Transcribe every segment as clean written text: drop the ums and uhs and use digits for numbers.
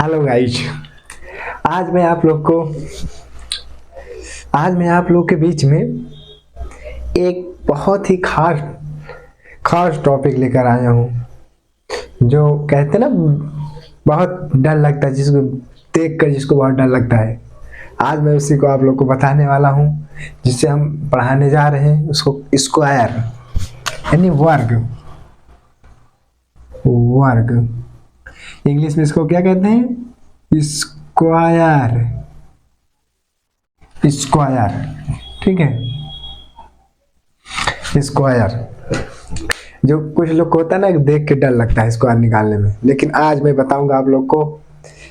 Hello guys. आज मैं आप लोग को आज मैं आप लोग के बीच में एक बहुत ही खास खास टॉपिक लेकर आया हूँ। जो कहते हैं ना, बहुत डर लगता है, जिसको देख कर जिसको बहुत डर लगता है। आज मैं उसी को आप लोग को बताने वाला हूँ, जिससे हम पढ़ाने जा रहे हैं उसको स्क्वायर यानी वर्ग। वर्ग इंग्लिश में इसको क्या कहते हैं? स्क्वायर। स्क्वायर, ठीक है, स्क्वायर। जो कुछ लोग को होता है ना, देख के डर लगता है स्क्वायर निकालने में, लेकिन आज मैं बताऊंगा आप लोग को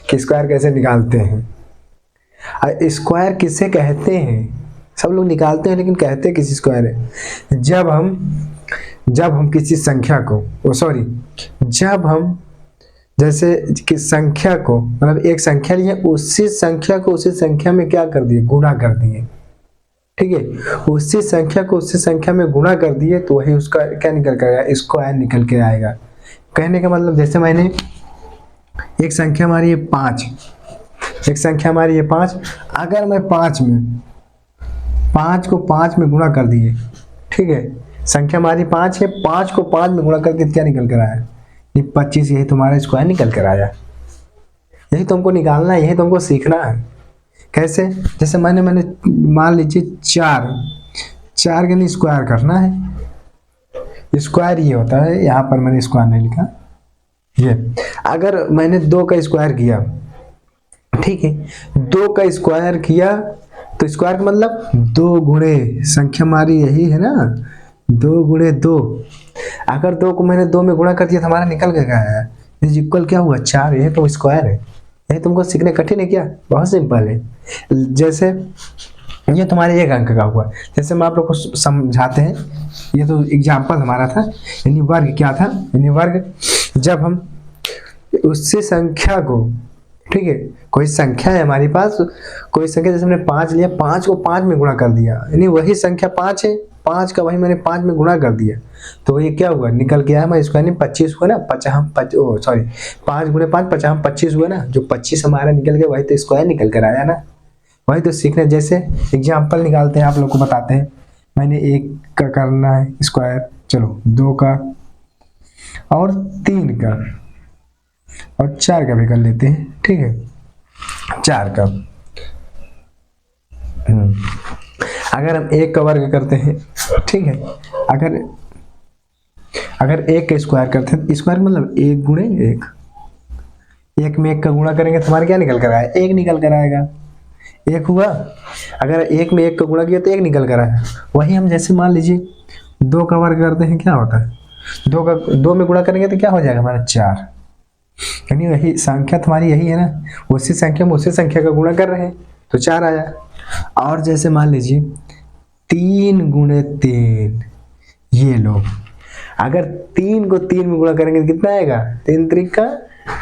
कि स्क्वायर कैसे निकालते हैं। स्क्वायर किसे कहते हैं? सब लोग निकालते हैं, लेकिन कहते किसी स्क्वायर है जब हम किसी संख्या को जब हम जैसे कि संख्या को, मतलब एक संख्या लिए, उसी संख्या को उसी संख्या में क्या कर दिए? गुणा कर दिए। ठीक है, उसी संख्या को उसी संख्या में गुणा कर दिए तो वही उसका क्या निकल कर आएगा? स्क्वायर निकल के आएगा। कहने का मतलब, जैसे मैंने एक संख्या हमारी है 5, एक संख्या हमारी है 5। अगर मैं 5 को 5 में गुणा कर दिए, ठीक है, संख्या हमारी 5 है, 5 को 5 में गुणा करके क्या निकल कर आया? 25। यही तुम्हारा स्क्वायर निकल कर आया। यही तुमको निकालना है, यही तुमको सीखना है। कैसे? जैसे मैंने मान लीजिए 4 के लिए स्क्वायर करना है। स्क्वायर ये होता है, यहाँ पर मैंने स्क्वायर नहीं लिखा। ये अगर मैंने 2 का स्क्वायर किया, ठीक है, 2 का स्क्वायर किया तो स्क्वायर का मतलब 2 गुणे संख्या हमारी यही है ना, 2 गुणे 2। अगर 2 को मैंने 2 में गुणा कर दिया तो हमारा निकल गया है, इज इक्वल क्या हुआ? 4। यही तो स्क्वायर है। यही तुमको सीखने कठिन है क्या? बहुत सिंपल है। जैसे ये तुम्हारे 1 अंक का हुआ, जैसे हम आप लोग को समझाते हैं। ये तो एग्जाम्पल हमारा था। यानी वर्ग क्या था? यानी वर्ग जब हम उससे संख्या को, ठीक है, कोई संख्या है हमारे पास, कोई संख्या, जैसे हमने 5 लिया, 5 को 5 में गुणा कर दिया, यानी वही संख्या 5 है, 5 का वही मैंने 5 में गुणा कर दिया, तो ये क्या हुआ? निकल के आया हमारा स्क्वायर। 25 हुआ ना, 5 गुणे 5 50 25 हुआ ना, जो 25 हमारा निकल गया वही तो स्क्वायर निकल कर आया ना। वही तो सीखने। जैसे एग्जाम्पल निकालते हैं, आप लोग को बताते हैं। मैंने 1 का करना है स्क्वायर, चलो 2 का और 3 का और 4 का भी कर लेते हैं, ठीक है, 4 का। अगर हम 1 का वर्ग करते हैं, ठीक है, अगर 1 का स्क्वायर करते हैं, स्क्वायर मतलब 1 गुणे 1। 1 में 1 का गुणा करेंगे तो हमारा क्या निकल कर आएगा? 1 निकल कर आएगा। 1 हुआ। अगर 1 में 1 का गुणा किया तो 1 निकल कर आया। वही हम जैसे मान लीजिए 2 का वर्ग करते हैं, क्या होता है? 2 में गुणा करेंगे तो क्या हो जाएगा हमारा? 4। यानी वही संख्या तुम्हारी यही है ना, उसी संख्या में उसी संख्या का गुणा कर रहे हैं तो 4 आया। और जैसे मान लीजिए 3 गुणे 3, ये लो, अगर 3 को 3 में गुणा करेंगे तो कितना आएगा? 3 त्रिक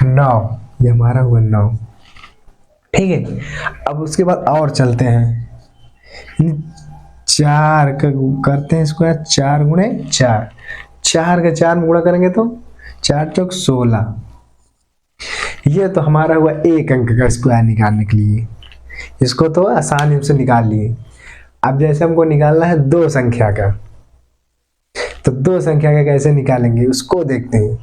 9, ये हमारा हुआ 9। ठीक है, अब उसके बाद और चलते हैं। 4 का करते हैं स्क्वायर, 4 गुणे 4, 4 का 4 में गुणा करेंगे तो 4 चौक 16। ये तो हमारा हुआ 1 अंक का स्क्वायर निकालने के लिए। इसको तो आसानी से निकाल लिए। अब जैसे हमको निकालना है 2 संख्या का, तो 2 संख्या का कैसे निकालेंगे उसको देखते हैं।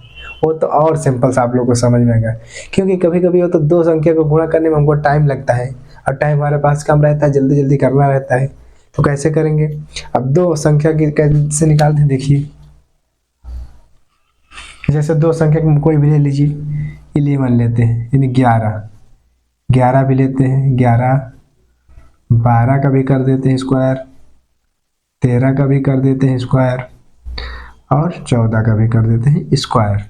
वो तो और सिंपल सा आप लोग को समझ में आएगा, क्योंकि कभी कभी वो तो 2 संख्या को गुणा करने में हमको टाइम लगता है, और टाइम हमारे पास कम रहता है, जल्दी जल्दी करना रहता है। तो कैसे करेंगे? अब 2 संख्या की कैसे निकालते हैं, देखिए। जैसे 2 संख्या को कोई भी ले लीजिए, 11 लेते हैं, यानी 11 भी लेते हैं, 11, 12 का भी कर देते हैं स्क्वायर, 13 का भी कर देते हैं स्क्वायर, और 14 का भी कर देते हैं स्क्वायर।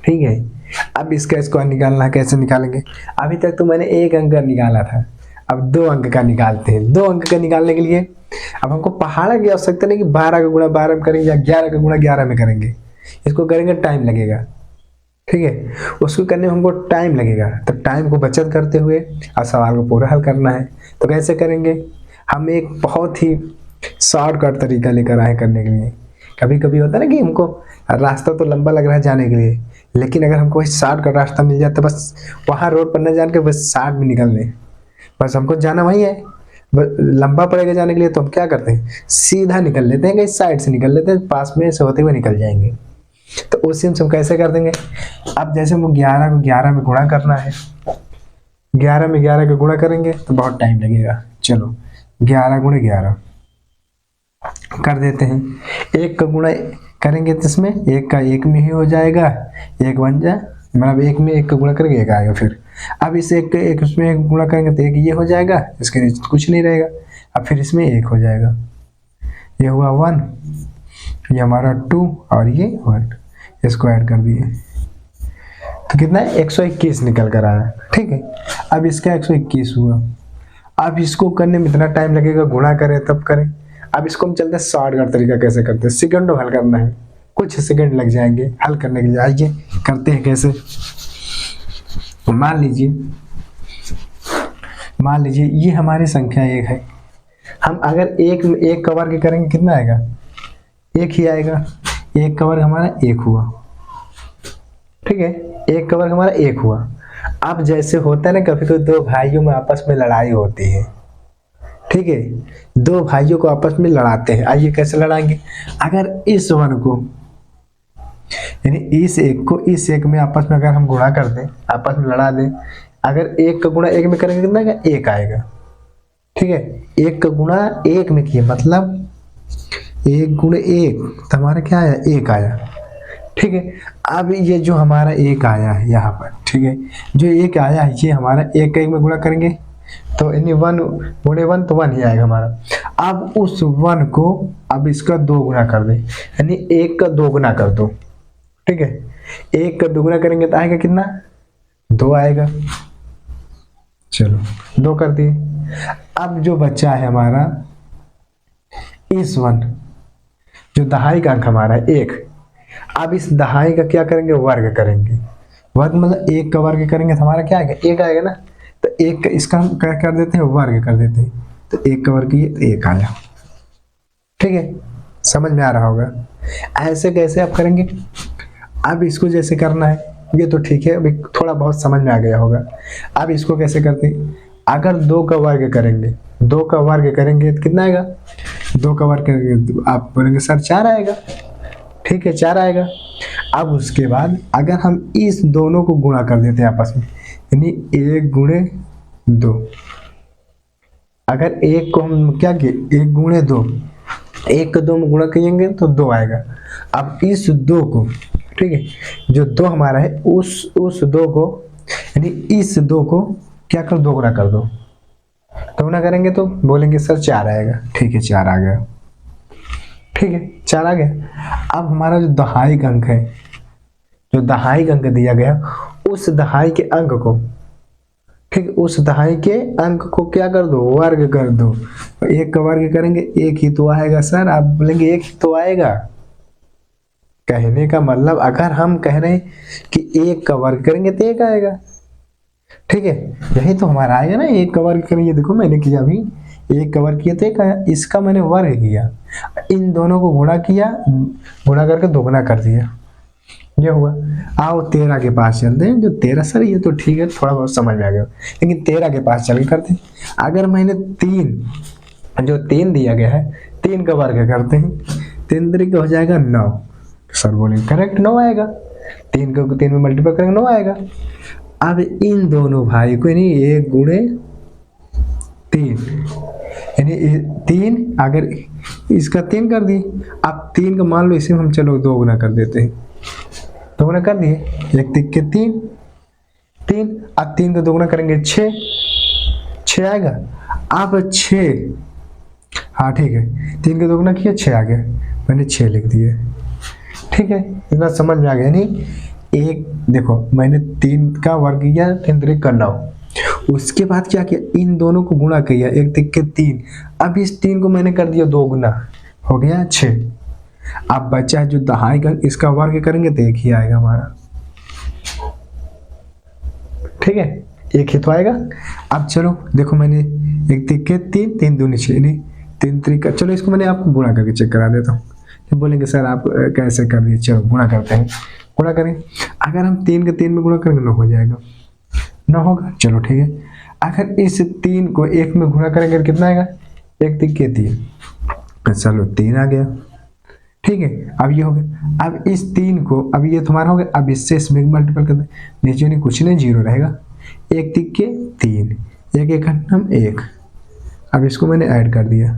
ठीक है, अब इसका स्क्वायर निकालना है, कैसे निकालेंगे? अभी तक तो मैंने 1 अंक का निकाला था, अब 2 अंक का निकालते हैं। 2 अंक का निकालने के लिए अब हमको पहाड़ा की आवश्यकता नहीं कि 12 का गुणा 12 में करेंगे या 11 का गुणा 11 में करेंगे। इसको करेंगे टाइम लगेगा, ठीक है, उसको करने में हमको टाइम लगेगा। तो टाइम को बचत करते हुए और सवाल को पूरा हल करना है। तो कैसे करेंगे? हम एक बहुत ही शॉर्टकट तरीका लेकर आए करने के लिए। कभी कभी होता है ना कि हमको रास्ता तो लंबा लग रहा है जाने के लिए, लेकिन अगर हमको 60 का रास्ता मिल जाता, बस वहाँ रोड पर न जान के बस 60 में निकल लें, बस हमको जाना वही है, लंबा पड़ेगा जाने के लिए, तो हम क्या करते हैं, सीधा निकल लेते हैं, कहीं साइड से निकल लेते हैं, पास में से होते हुए निकल जाएंगे। तो उसी हम कैसे कर देंगे, अब जैसे हमको 11 को 11 में गुणा करना है, 11 में 11 का गुणा करेंगे तो बहुत टाइम लगेगा। चलो 11 गुणे 11 कर देते हैं। एक का गुणा करेंगे तो इसमें एक का एक में ही हो जाएगा, एक बन जाए, मतलब एक में एक का गुणा करके एक आएगा। फिर अब इस एक एक उसमें एक गुणा करेंगे तो एक ये हो जाएगा, इसके नीचे कुछ नहीं रहेगा। अब फिर इसमें एक हो जाएगा, ये हुआ 1, ये हमारा 2 और ये 1, इसको ऐड कर दिए तो कितना है, 121 निकल कर आया। ठीक है, अब इसका 121 हुआ। अब इसको करने में इतना टाइम लगेगा, गुणा करें तब करें। अब इसको हम चलते हैं शॉर्टकट तरीका कैसे करते हैं, सेकंडों हल करना है, कुछ सेकंड लग जाएंगे हल करने के लिए। आइए करते हैं कैसे। मान लीजिए ये हमारी संख्या 1 है। हम अगर एक का वर्ग करेंगे कितना आएगा, 1 ही आएगा। 1 का वर्ग हमारा 1 हुआ। ठीक है, 1 का वर्ग हमारा 1 हुआ। अब जैसे होता है ना, कभी कभी दो भाइयों में आपस में लड़ाई होती है। ठीक है, दो भाइयों को आपस में लड़ाते हैं। आइए कैसे लड़ाएंगे, अगर इस 1 को यानी इस 1 को इस 1 में आपस में अगर हम गुणा कर दें, आपस में लड़ा दें, अगर 1 का गुणा 1 में करेंगे कितना आएगा, 1 आएगा। ठीक है, 1 का गुणा 1 में किया मतलब 1 गुणे 1 तो हमारा क्या आया, 1 आया। ठीक है, अब ये जो हमारा 1 आया है यहाँ पर, ठीक है, जो 1 आया है ये हमारा 1 का 1 में गुणा करेंगे तो यानी 1 गुणे 1 तो 1 ही आएगा हमारा। अब उस 1 को अब इसका 2 गुना कर दे, यानी 1 का 2 गुना कर दो। ठीक है, 1 का 2 गुना करेंगे तो आएगा कितना, 2 आएगा। चलो 2 कर दिए। अब जो बच्चा है हमारा इस 1, जो दहाई का अंक हमारा है 1, अब इस दहाई का क्या करेंगे, वर्ग करेंगे। वर्ग मतलब 1 का वर्ग करेंगे तो हमारा क्या आएगा, 1 आएगा ना। तो 1 का इसका हम क्या कर देते हैं, वर्ग कर देते हैं, तो 1 का वर्ग ये तो 1 आया। ठीक है, समझ में आ रहा होगा। ऐसे कैसे आप करेंगे, अब इसको जैसे करना है ये तो ठीक है, अभी थोड़ा बहुत समझ में आ गया होगा। अब इसको कैसे करते हैं, अगर 2 का वर्ग करेंगे, 2 का वर्ग करेंगे तो कितना आएगा, 2 का वर्ग करेंगे तो आप बोलेंगे सर 4 आएगा। ठीक है, 4 आएगा। अब उसके बाद अगर हम इस दोनों को गुणा कर देते हैं आपस में, यानी 1 गुणे 2, अगर 1 को हम क्या किए, 1 गुणे 2, 1 का 2 में गुणा करेंगे तो 2 आएगा। अब इस 2 को, ठीक है, जो 2 हमारा है उस 2 को, यानी इस 2 को क्या कर, 2 गुना कर दो। 2 गुना करेंगे तो बोलेंगे सर 4 आएगा। ठीक है, 4 आ गया। ठीक है, 4 आ गया। अब हमारा जो दहाई का अंक है, जो दहाई का अंक दिया गया, उस दहाई के अंक को, ठीक, उस दहाई के अंक को क्या कर दो, वर्ग कर दो। 1 का वर्ग करेंगे 1 ही तो आएगा सर, आप बोलेंगे 1 ही तो आएगा। कहने का मतलब अगर हम कह रहे हैं कि 1 का वर्ग करेंगे तो 1 आएगा। ठीक है, यही तो हमारा आएगा ना, 1 का वर्ग करेंगे। देखो मैंने किया अभी, 1 का वर्ग किया तो 1 आया, इसका मैंने वर्ग किया, इन दोनों को गुणा किया, गुणा करके 2 गुना कर दिया, ये हुआ। आओ 13 के पास चलते हैं। जो 13 सर ये तो ठीक है, थोड़ा बहुत समझ में आ गया, लेकिन 13 के पास चल के करते हैं। अगर मैंने 3 जो 3 दिया गया है, 3 का वर्ग करते हैं, 3 तरीके हो जाएगा 9। सर बोलेंगे करेक्ट 9 आएगा, 3 को 3 में मल्टीप्लाई करेंगे 9 आएगा। अब इन दोनों भाई को यानी 1 गुणे 3, यानी 3, अगर इसका 3 कर दिए, अब 3 का मान लो इसे हम चलो 2 गुना कर देते हैं, 2 गुना कर दिए, 1 तिक के 3, अब 3 को 2 गुना करेंगे 6 आएगा। अब 6, हाँ ठीक है, 3 को 2 गुना किया 6 आ गया, मैंने 6 लिख दिए। ठीक है, इतना समझ में आ गया। नहीं, एक देखो मैंने 3 का वर्ग किया, 3 तरीके का 9, उसके बाद क्या किया, इन दोनों को गुणा किया, 1 तिक के 3, अब इस 3 को मैंने कर दिया 2 गुना, हो गया 6। अब बचा है जो दहाई का, इसका वर्ग करेंगे तो 1 ही आएगा हमारा। ठीक है, 1 ही तो आएगा। अब चलो देखो मैंने 1 तिक के 3, 3 दूनी 6, नहीं 3 तरीका, चलो इसको मैंने आपको गुणा करके चेक करा देता हूँ। फिर बोलेंगे सर आप कैसे कर दिए, चलो गुणा करते हैं, गुणा करें। अगर हम 3 के 3 में गुणा करेंगे 9 हो जाएगा, 9 होगा, चलो ठीक है। अगर इस 3 को 1 में गुणा करेंगे तो कितना आएगा, 1 3 के 3, चलो 3 आ गया, ठीक है। अब ये हो गया। अब इस 3 को, अब ये तुम्हारा हो गया, अब इससे इसमें मल्टीपल कर दे, नीचे नहीं कुछ नहीं, 0 रहेगा, 1 3 के 3, 1 1 हम 1। अब इसको मैंने ऐड कर दिया,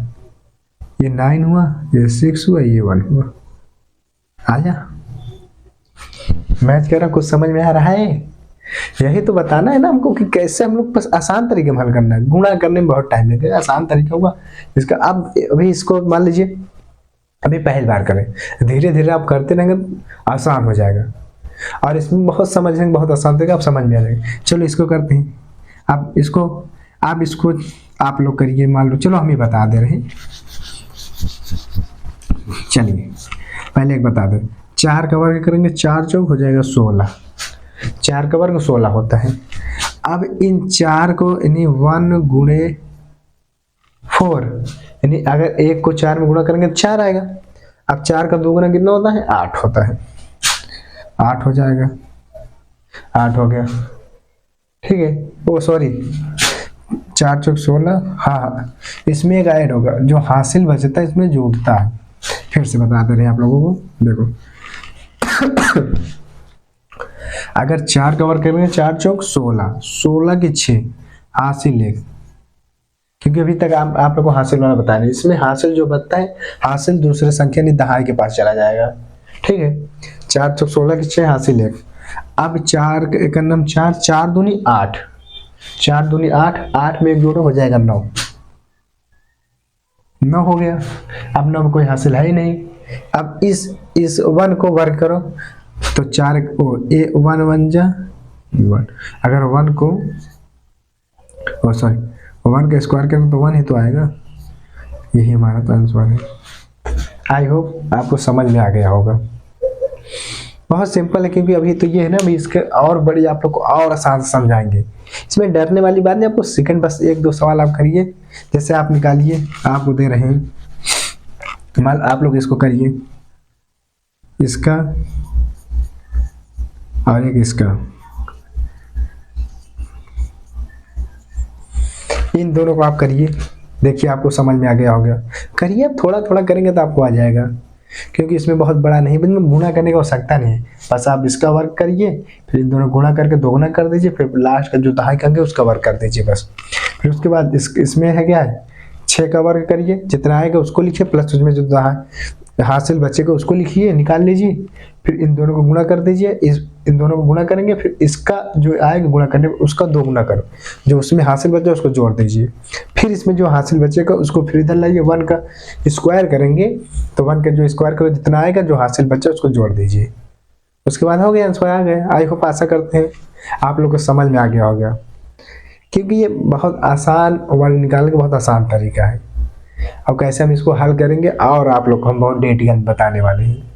ये 9 हुआ, ये 6 हुआ, ये 1 हुआ। आया मैच कर रहा, कुछ समझ में आ रहा है? यही तो बताना है ना हमको कि कैसे हम लोग बस आसान तरीके में हल करना है। गुणा करने में बहुत टाइम लगेगा, आसान तरीका होगा इसका। अब अभी इसको मान लीजिए अभी पहली बार करें, धीरे धीरे आप करते रहेंगे आसान हो जाएगा, और इसमें बहुत समझने में बहुत आसान तरीका, आप समझ में आ जाएगा। चलो इसको करते हैं। अब इसको आप लोग करिए, मान लो, चलो हम ही बता दे रहे हैं। चलिए पहले एक बता दो, 4 का वर्ग करेंगे, 4 चौक हो जाएगा 16, 4 का वर्ग 16 होता है। अब इन 4 को यानी 1 गुणे 4, यानी अगर 1 को 4 में गुणा करेंगे तो 4 आएगा। अब 4 का 2 गुना कितना होता है, 8 होता है, 8 हो जाएगा, 8 हो गया, ठीक है। ओ सॉरी, 4 चौक 16, हाँ, इसमें एक ऐड होगा, जो हासिल बचता है इसमें जोड़ता है। फिर से बता दे रहे हैं आप लोगों को, देखो अगर 4 का वर्ग करेंगे, 4 चौक 16, 16 की 6, हासिल 1, क्योंकि अभी तक आप लोग को हासिल वाला बता रहे हैं। इसमें हासिल जो बचता है, हासिल दूसरे संख्या नहीं दहाई के पास चला जाएगा, ठीक है। 4 चौक 16 की 6, हासिल 1। अब 4 का नम 4, 4 दूनी 8, 4 दूनी 8, 8 में 1 जोड़ो हो जाएगा 9, 9 हो गया। अब 9 में कोई हासिल है ही नहीं। अब इस 1 को वर्ग करो तो 4 को 1 1 जा 1, अगर 1 को सॉरी 1 का स्क्वायर करें तो 1 ही तो आएगा, यही हमारा तो आंसर है। आई होप आपको समझ में आ गया होगा। बहुत सिंपल है, क्योंकि अभी तो ये है ना, अभी इसके और बड़ी आप लोग को और आसान से समझाएंगे। इसमें डरने वाली बात नहीं, आपको सेकंड बस 1 2 सवाल आप करिए, जैसे आप निकालिए, आपको दे रहे हैं, मान आप लोग इसको करिए, इसका और एक इसका, इन दोनों को आप करिए, देखिए आपको समझ में आ गया होगा। करिए, आप थोड़ा थोड़ा करेंगे तो आपको आ जाएगा, क्योंकि इसमें बहुत बड़ा नहीं, इसमें गुणा करने की आवश्यकता नहीं है। बस आप इसका वर्ग करिए, फिर इन दोनों गुणा करके 2 गुना कर दीजिए, फिर लास्ट का जो दहाई करेंगे उसका वर्ग कर दीजिए बस। फिर उसके बाद इसमें है क्या है, 6 का वर्ग करिए, जितना आएगा उसको लिखिए, प्लस उसमें जो हासिल बचेगा उसको लिखिए, निकाल लीजिए, फिर इन दोनों को गुणा कर दीजिए, इन दोनों को गुणा करेंगे, फिर इसका जो आएगा गुणा करने उसका 2 गुना करो, जो उसमें हासिल बचे उसको जोड़ दीजिए, फिर इसमें जो हासिल बचेगा उसको फिर इधर लाइए, 1 का स्क्वायर करेंगे तो 1 का जो स्क्वायर करो जितना आएगा, जो हासिल बचा उसको जोड़ दीजिए, उसके बाद हो गया, आंसर आ गया। आई होप आशा करते हैं आप लोग को समझ में आ गया होगा, क्योंकि ये बहुत आसान वर्ग निकालने का बहुत आसान तरीका है। और कैसे हम इसको हल करेंगे और आप लोग को हम बहुत डिटेल बताने वाले हैं।